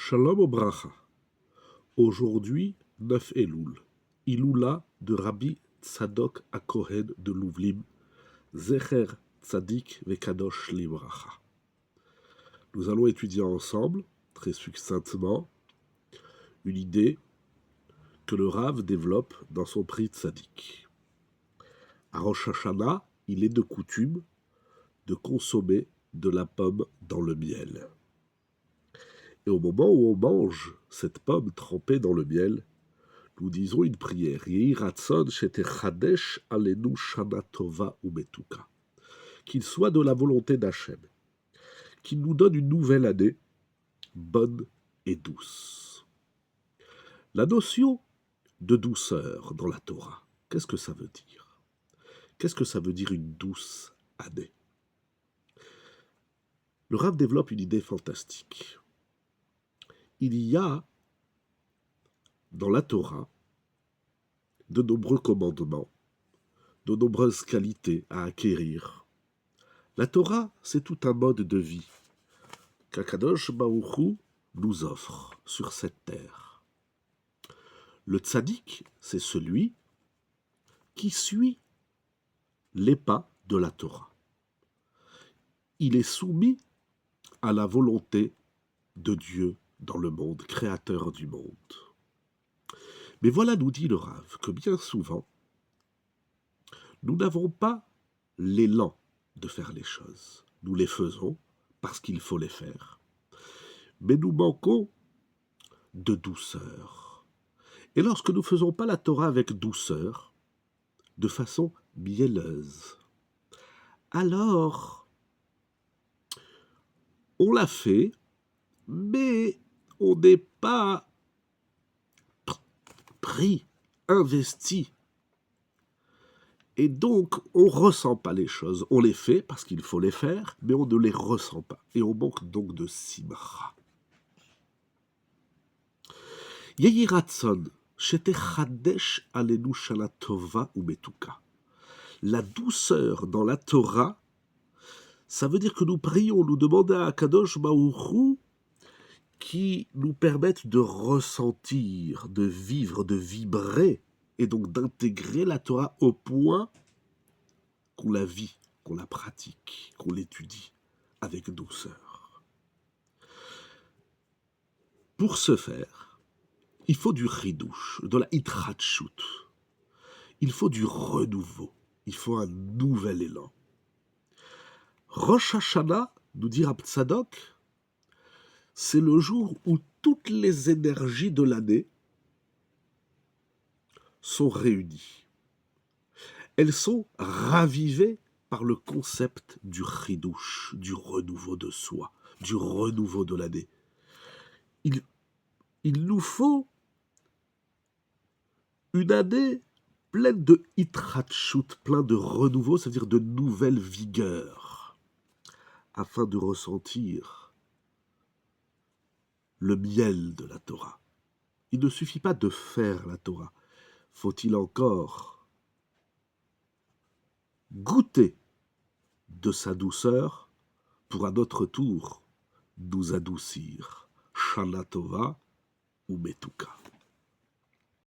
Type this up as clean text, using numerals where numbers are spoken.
Shalom Obracha. Aujourd'hui, 9 Elul, Iloula de Rabbi Tzadok HaKohen de Louvlim, Zecher Tzadik Vekadosh Libracha. Nous allons étudier ensemble, très succinctement, une idée que le Rav développe dans son prix Tzadik. À Rosh Hashanah, il est de coutume de consommer de la pomme dans le miel. Et au moment où on mange cette pomme trempée dans le miel, nous disons une prière. Yehi ratzon shetechadesh alenu shana tova umetuka. Qu'il soit de la volonté d'Hachem, qu'il nous donne une nouvelle année bonne et douce. La notion de douceur dans la Torah, qu'est-ce que ça veut dire? Qu'est-ce que ça veut dire une douce année? Le Rav développe une idée fantastique. Il y a dans la Torah de nombreux commandements, de nombreuses qualités à acquérir. La Torah, c'est tout un mode de vie qu'Akadosh Baruch Hu nous offre sur cette terre. Le tzaddik, c'est celui qui suit les pas de la Torah. Il est soumis à la volonté de Dieu dans le monde, créateur du monde. Mais voilà, nous dit le Rav, que bien souvent, nous n'avons pas l'élan de faire les choses. Nous les faisons parce qu'il faut les faire. Mais nous manquons de douceur. Et lorsque nous ne faisons pas la Torah avec douceur, de façon mielleuse, alors on l'a fait, mais on n'est pas pris, investi. Et donc, on ne ressent pas les choses. On les fait parce qu'il faut les faire, mais on ne les ressent pas. Et on manque donc de simra. Yehi ratzon shetechadesh alenu shana tova umetuka. La douceur dans la Torah, ça veut dire que nous prions, nous demandons à Kadosh Baruch Hu qui nous permette de ressentir, de vivre, de vibrer, et donc d'intégrer la Torah au point qu'on la vit, qu'on la pratique, qu'on l'étudie avec douceur. Pour ce faire, il faut du chidouche, de la hitratchut. Il faut du renouveau. Il faut un nouvel élan. Rosh Hashanah, nous dit Rab Tzadok, c'est le jour où toutes les énergies de l'année sont réunies. Elles sont ravivées par le concept du chidouche, du renouveau de soi, du renouveau de l'année. Il nous faut une année pleine de hitratchut, plein de renouveau, c'est-à-dire de nouvelle vigueur, afin de ressentir le miel de la Torah. Il ne suffit pas de faire la Torah. Faut-il encore goûter de sa douceur pour à notre tour nous adoucir. Shana Tova ou Metuka.